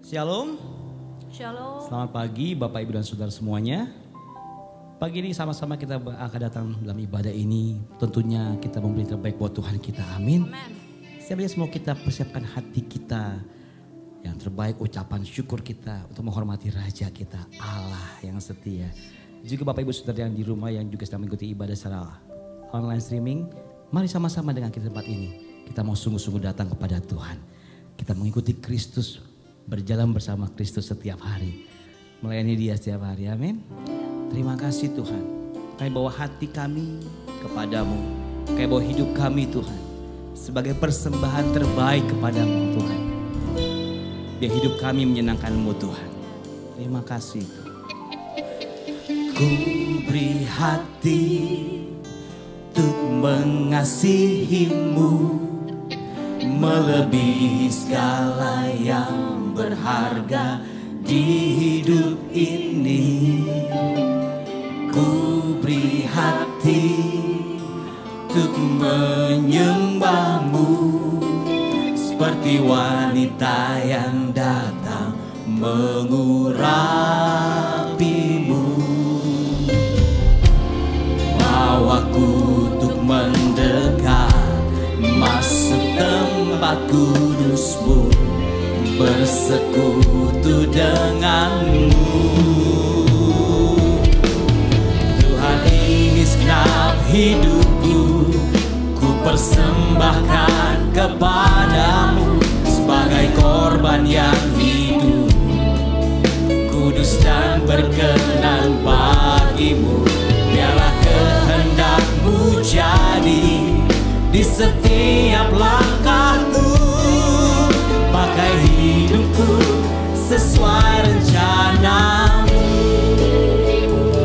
Shalom. Shalom. Selamat pagi Bapak Ibu dan Saudara semuanya. Pagi ini sama-sama kita akan datang dalam ibadah ini. Tentunya kita memberi terbaik buat Tuhan kita. Amin. Saya semua kita persiapkan hati kita yang terbaik, ucapan syukur kita untuk menghormati Raja kita, Allah yang setia. Juga Bapak Ibu Saudara yang di rumah yang juga sedang mengikuti ibadah secara online streaming. Mari sama-sama dengan kita tempat ini. Kita mau sungguh-sungguh datang kepada Tuhan. Kita mengikuti Kristus, berjalan bersama Kristus setiap hari. Melayani Dia setiap hari, amin. Terima kasih Tuhan. Kami bawa hati kami kepadamu. Kami bawa hidup kami Tuhan. Sebagai persembahan terbaik kepadamu Tuhan. Biar hidup kami menyenangkan-Mu Tuhan. Terima kasih Tuhan. Ku beri hati untuk mengasihi-Mu, melebihi segala yang berharga di hidup ini. Ku beri hati untuk menyembah-Mu, seperti wanita yang datang mengurapi-Mu. Bawaku untuk mendekat, masuk tempat kudus-Mu, bersekutu dengan-Mu. Tuhan, ini segenap hidupku, ku persembahkan kepadamu sebagai korban yang hidup, kudus dan berkenan bagi-Mu. Biarlah kehendak-Mu jadi di setiap langkahku, pakai hidupku sesuai rencana-Mu.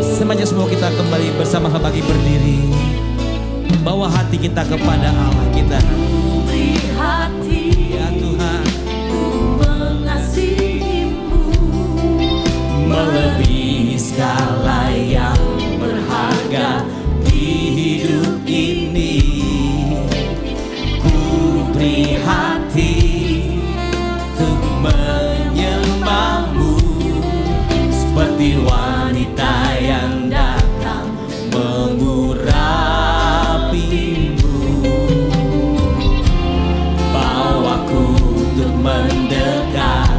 Semuanya semua kita kembali bersama bagi berdiri, bawa hati kita kepada Allah kita. Beri hati Ya Tuhan, untuk mengasihi-Mu, melebihi segala yang berharga di hidup ini. Ku beri hati untuk menyembah-Mu, seperti wanita yang datang mengurapi-Mu. Bawaku untuk mendekat,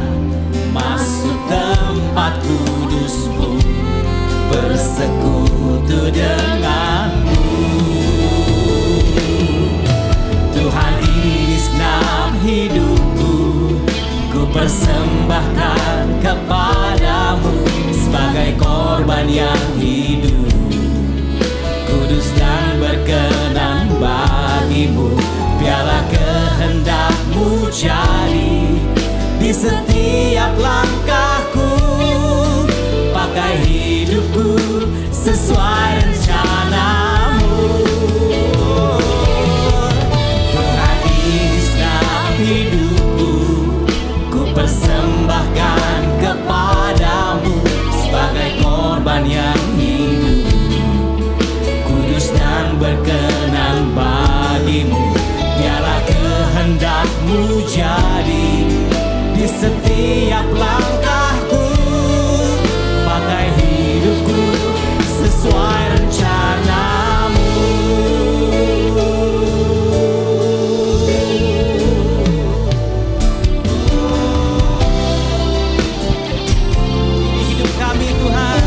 masuk tempat kudus-Mu, bersekutu dengan-Mu. Tuhan, ini segenap hidupku, ku persembahkan kepadamu sebagai korban yang hidup, kudus dan berkenan bagi-Mu. Biarlah kehendak-Mu jadi di setiap langkahku, pakai hidupku sesuai rencana-Mu. Tuhan, ini segenap hidupku, ku persembahkan kepadamu sebagai korban yang hidup, kudus dan berkenan bagi-Mu. Biarlah kehendak-Mu jadi di setiap langkahku, pakai hidupku sesuai rencana-Mu. Ini hidup kami Tuhan,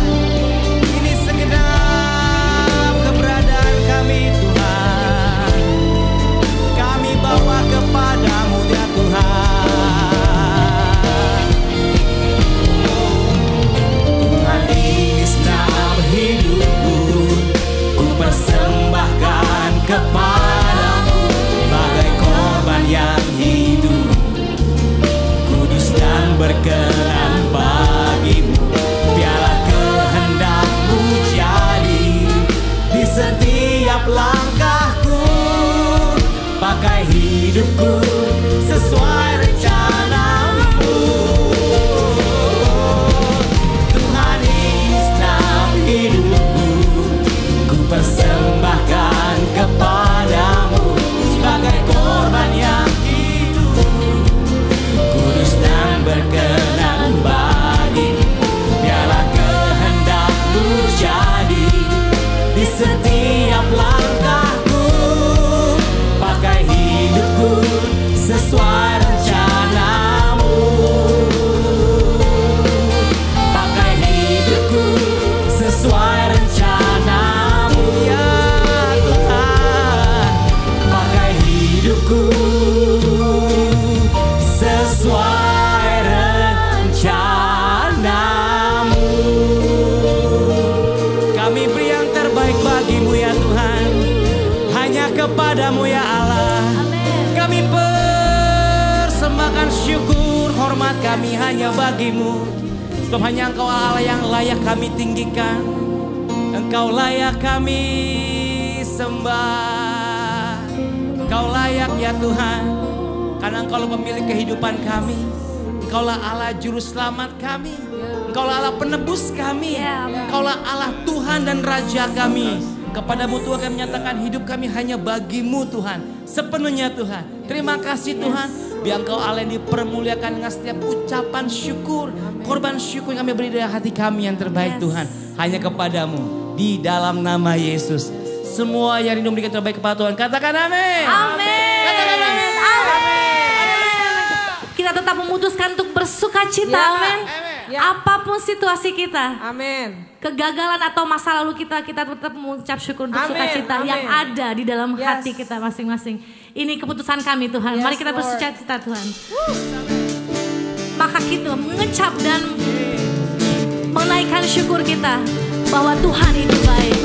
ini segenap keberadaan kami Tuhan. Kami bawa kepada-Mu ya Tuhan. kami hanya bagimu. Sebab hanya Engkau Allah yang layak kami tinggikan. Engkau layak kami sembah. Engkau layak ya Tuhan, karena Engkau pemilik kehidupan kami. Engkaulah Allah juru selamat kami. Engkaulah Allah penebus kami. Engkaulah Allah Tuhan dan Raja kami. Kepadamu Tuhan kami menyatakan hidup kami hanya bagimu Tuhan. Sepenuhnya Tuhan. Terima kasih Tuhan. Biar Engkau Allah yang dipermuliakan dengan setiap ucapan syukur. Korban syukur yang kami beri dari hati kami yang terbaik Tuhan. Hanya kepadamu. Di dalam nama Yesus. Semua yang rindu memberikan terbaik kepada Tuhan. Katakan amin. Amin. Katakan amin. Kita tetap memutuskan untuk bersuka cita, amin. Apapun situasi kita, Amin. kegagalan atau masa lalu kita tetap mengucap syukur untuk sukacita yang ada di dalam hati kita masing-masing. Ini keputusan kami Tuhan. Mari kita bersuka cita Tuhan. Maka kita mengecap dan menaikkan syukur kita bahwa Tuhan itu baik.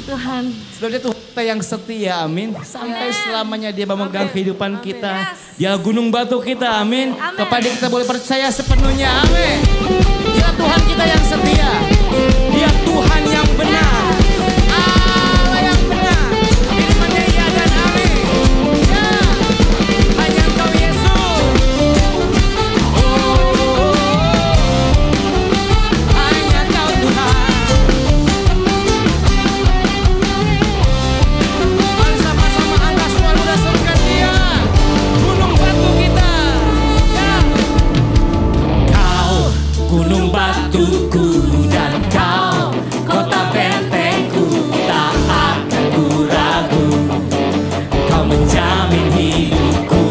Tuhan. Sebab dia Tuhan kita yang setia, amin. Sampai selamanya dia memegang kehidupan kita. Dia gunung batu kita, amin. Kepada kita boleh percaya sepenuhnya, amin. Dia Tuhan kita yang setia. Dia Tuhan yang benar. Allah yang benar. Firman-Nya ya dan amin. Ya, hanya Engkau Yesus. Hanya Engkau Tuhan. Mari sama-sama angkat suara muda serukan Dia. Gunung batu kita. Ya. Kau gunung batuku dan Kau kota bentengku, tak akan ku ragu. Kau menjamin hidupku,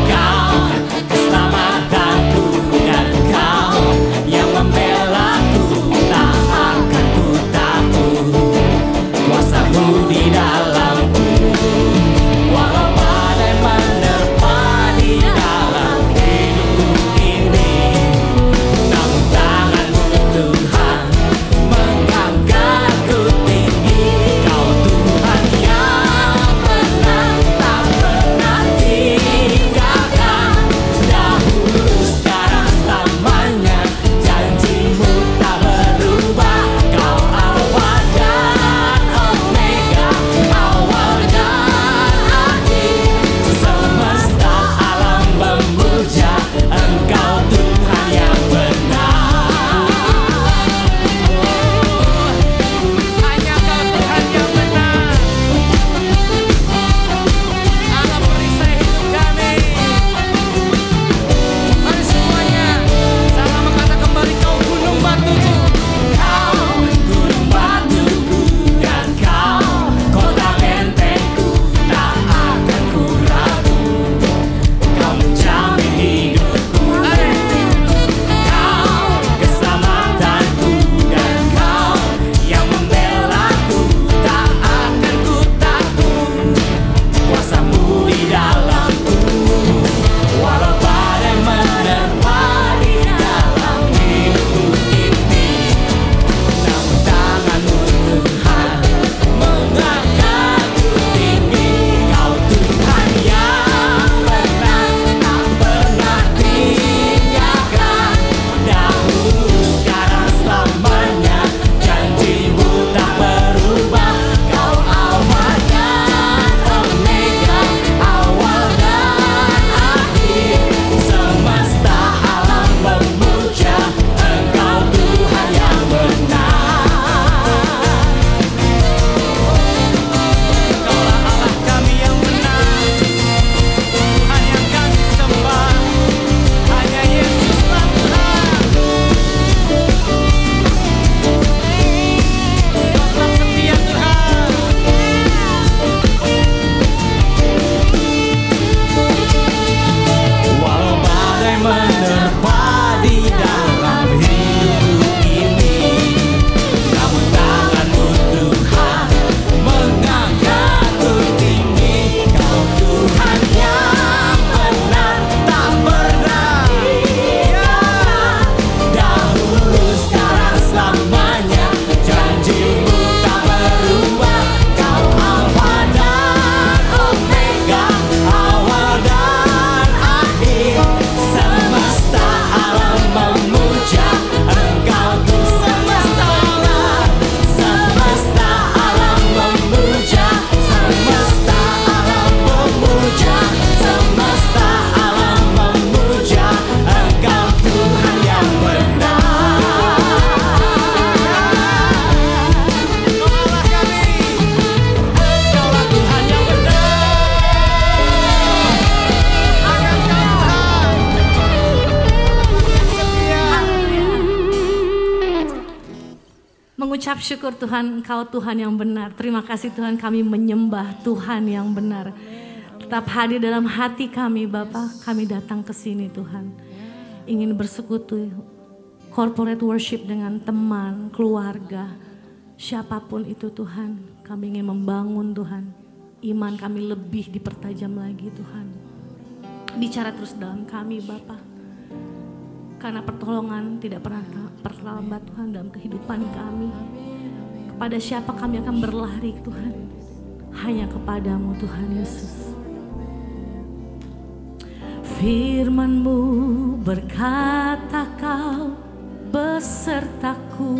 Kau keselamatanku, dan Kau yang membelaku, tak akan ku takut. Kuasa-Mu di dalamku, walau badai menerpa di dalam hidupku ini. Namun tangan-Mu Tuhan mengangkatku tinggi. Kau Tuhan yang benar, tak pernah tinggalkan. Dahulu, sekarang, selamanya, janji-Mu tak berubah. Kau Alfa dan Omega, awal dan akhir. Semesta alam memuja Engkau Tuhan yang benar. Hanya Kau Tuhan yang benar. Allah perisai hidup kami. Mari semuanya sama kata kembali, Kau gunung batuku. Kau gunung batuku dan Kau kota bentengku, tak akan ku ragu. Kau menjamin hidupku, Kau keselamatanku, dan Kau yang membelaku, tak akan ku takut. Kuasa-Mu di dalamku, walau badai menerpa di dalam hidupku ini. Namun tangan-Mu Tuhan mengangkatku tinggi. Kau Tuhan yang benar, tak pernah tinggalkan. Dahulu, sekarang, selamanya, janji-Mu tak berubah. Kau Alfa dan Omega, awal dan akhir. Semesta alam memuja Engkau Tuhan yang benar. Kaulah Allah kami yang benar, Tuhan yang kami sembah. Hanya Yesuslah Tuhan. Kau tetap setia Tuhan. Walau badai menerpa di dalam hidupku ini, namun tangan-Mu Tuhan mengangkatku tinggi. Kau Tuhan yang benar, tak pernah tinggal. Dahulu, sekarang, selamanya, janji-Mu tak berubah. Kau Alfa dan Omega, awal dan akhir. Semesta alam memuja Engkau Tuhan. Semesta alam memuja, semesta alam memuja, semesta alam memuja Engkau Tuhan yang benar. Kau Allah kami, Engkaulah Tuhan yang benar. Hanya Engkau Tuhan setia. Mengucap syukur Tuhan, Engkau Tuhan yang benar. Terima kasih Tuhan, kami menyembah Tuhan yang benar. Tetap hadir dalam hati kami Bapa. Kami datang ke sini Tuhan, ingin bersekutu corporate worship dengan teman, keluarga, siapapun itu Tuhan. Kami ingin membangun Tuhan, iman kami lebih dipertajam lagi Tuhan. Bicara terus dalam kami Bapa, karena pertolongan tidak pernah terlambat Tuhan dalam kehidupan kami. Kepada siapa kami akan berlari Tuhan? Hanya kepadamu Tuhan Yesus. Firman-Mu berkata Kau besertaku,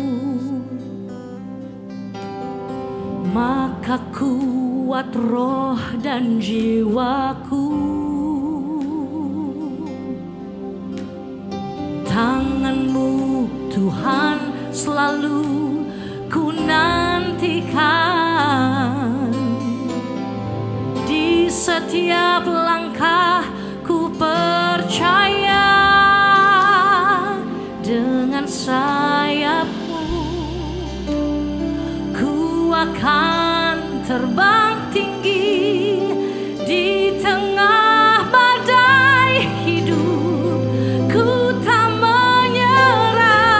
maka kuat roh dan jiwaku. Tangan-Mu Tuhan selalu ku nantikan, di setiap langkah ku percaya, dengan sayap-Mu ku akan terbang tinggi di tengah badai hidup. Ku tak menyerah,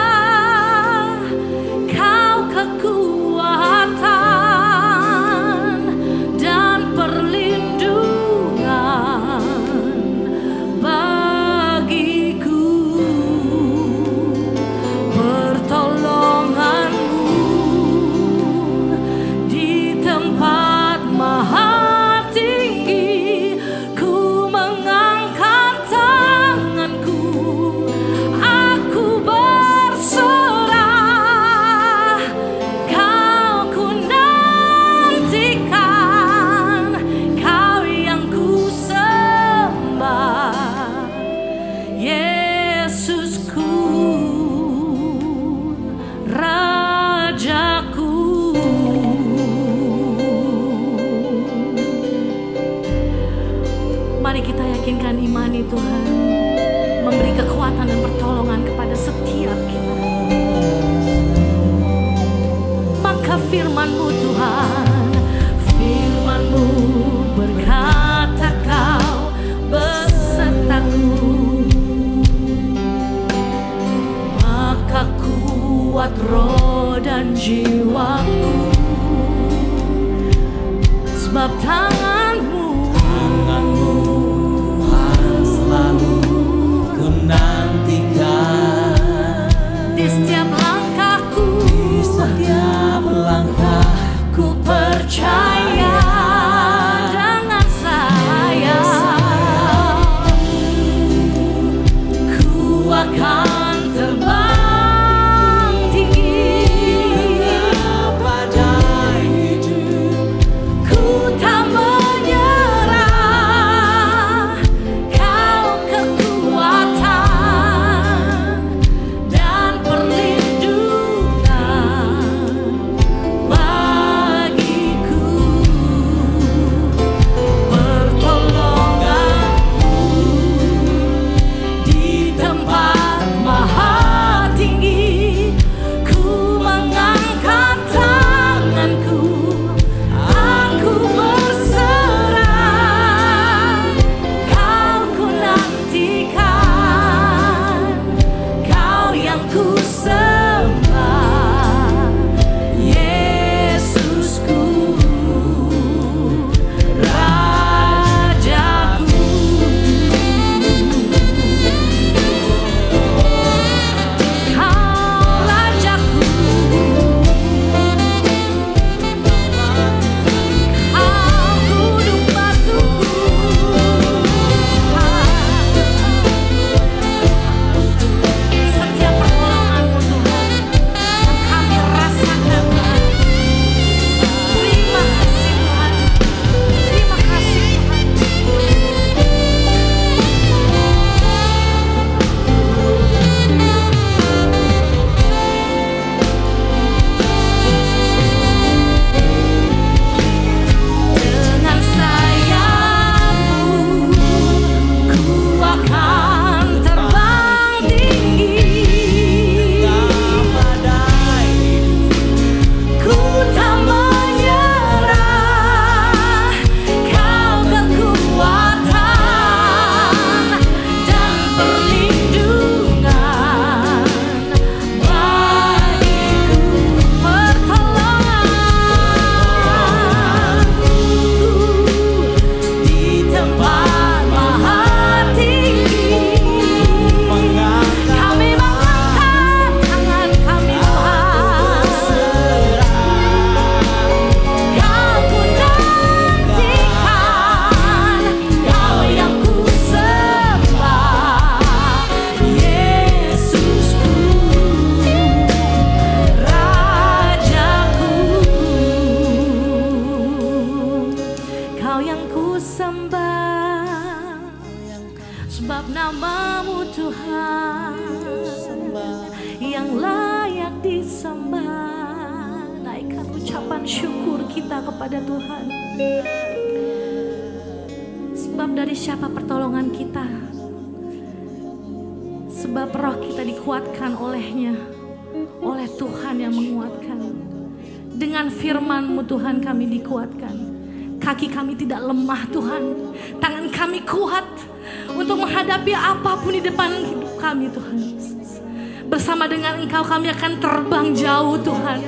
Kau kekuatan dan perlindungan bagiku. Pertolongan-Mu di tempat maha tinggi, ku mengangkat tanganku, aku berserah. Kau ku nantikan, Kau yang ku sembah, Yesusku, Rajaku. Mari kita yakinkan imani Tuhan, memberi kekuatan dan pertolongan kepada setiap kita. Maka firman-Mu Tuhan, firman-Mu berkata Kau besertaku, maka kuat roh dan jiwaku. Sebab tangan-Mu selalu ku nantikan, di setiap langkahku, di setiap langkah ku percaya, dengan sayap ku akan terbang tinggi. badai hidup. Ku tak menyerah, sembah. Naikkan ucapan syukur kita kepada Tuhan. Sebab dari siapa pertolongan kita? Sebab roh kita dikuatkan olehnya, oleh Tuhan yang menguatkan. Dengan firman-Mu Tuhan kami dikuatkan. Kaki kami tidak lemah Tuhan. Tangan kami kuat untuk menghadapi apapun di depan hidup kami Tuhan Yesus. Bersama dengan Engkau kami akan terbang jauh Tuhan.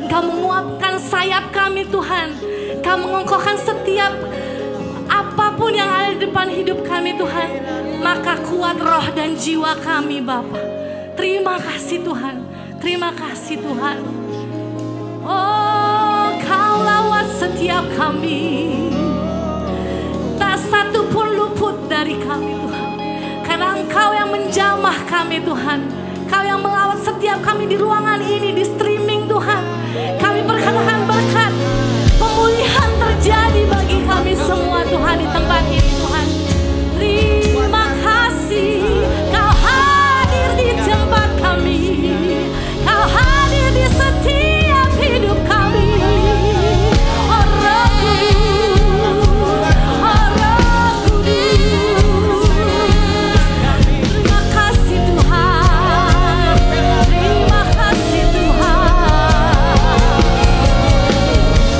Engkau menguatkan sayap kami Tuhan. Engkau mengokohkan setiap apapun yang ada di depan hidup kami Tuhan. Maka kuat roh dan jiwa kami Bapa. Terima kasih Tuhan. Terima kasih Tuhan. Oh, Kau lawat setiap kami. Tak satu pun luput dari kami Tuhan. Karena Engkau yang menjamah kami Tuhan. Kau yang melawat setiap kami di ruangan ini, di streaming Tuhan. Kami berkatakan berkat pemulihan terjadi bagi kami semua Tuhan di tempat ini Tuhan. Terima kasih Kau hadir di tempat kami. Kau hadir di setiap hidup kami. Oh Roh Kudus, oh Roh Kudus. Terima kasih Tuhan. Terima kasih Tuhan.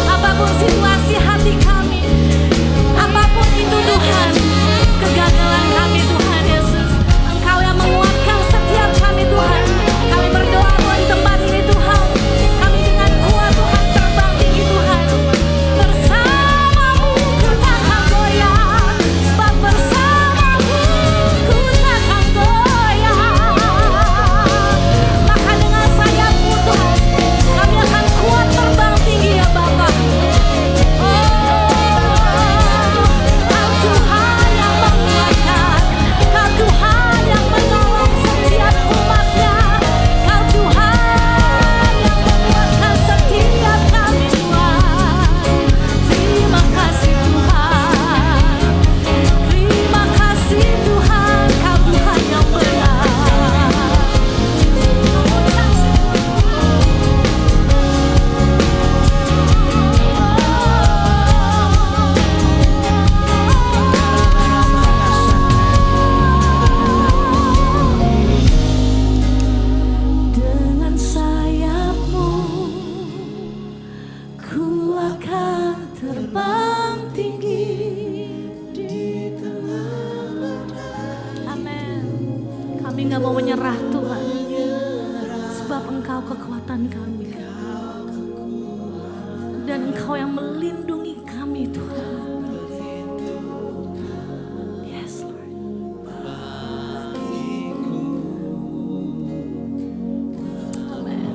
Apapun situasi hati kami, apapun itu Tuhan, kegagalan kami Tuhan Yesus, Engkau yang menguatkan setiap kami Tuhan. Kami berdoa Tuhan di tempat ini Tuhan. Kami dengan kuat Tuhan terbang tinggi Tuhan. Bersama-Mu ku takkan goyah. Sebab bersama-Mu ku takkan goyah. Maka dengan sayap-Mu Tuhan, kami akan kuat terbang tinggi ya Bapa. Kau Tuhan yang menguatkan, Kau Tuhan yang menolong setiap umat-Nya, Kau Tuhan yang menguatkan setiap kami Tuhan. Terima kasih Tuhan. Terima kasih Tuhan, Kau Tuhan yang benar. Dengan sayap-Mu ku akan terbang tinggi di tengah badai. Amin. Kami gak mau menyerah Tuhan. Sebab Engkau kekuatan kami. Dan Engkau yang melindungi kami Tuhan. Yes Lord. Amen.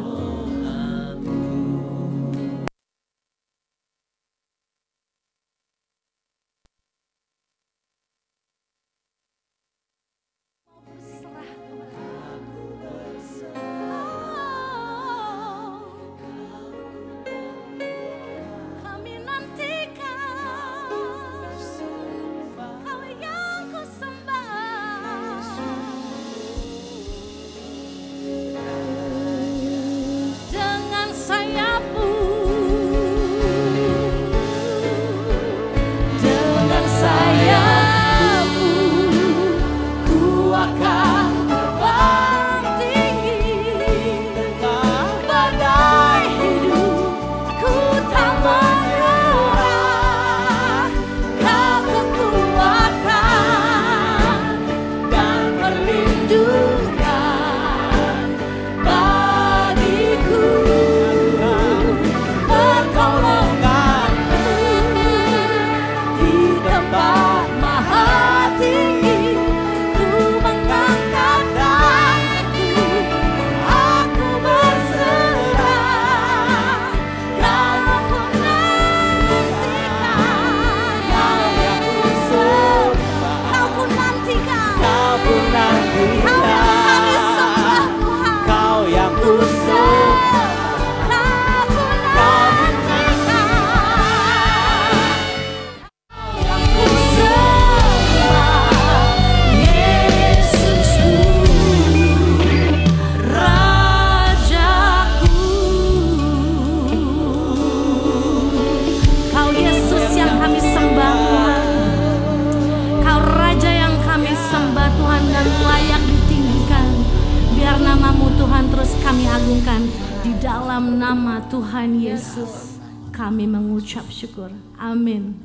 Berserah Tuhan. Kami nantikan Kau yang ku sembah. Dengan sayap-Mu, dengan sayap-Mu ku akan terbang tinggi. Badai hidup ku tak menyerah. Kau kekuatan dan perlindungan bagiku. Pertolongan-Mu di tempat maha tinggi. Ku mengangkat tanganku, aku berserah. Kau ku nantikan, Kau yang ku sembah. Kau ku nantikan, Kau yang kami sembah Tuhan. Kau yang ku Kau ku nantikan, yang ku sembah. Yesusku, Rajaku. diagungkan. Di dalam nama Tuhan Yesus kami mengucap syukur. Amin.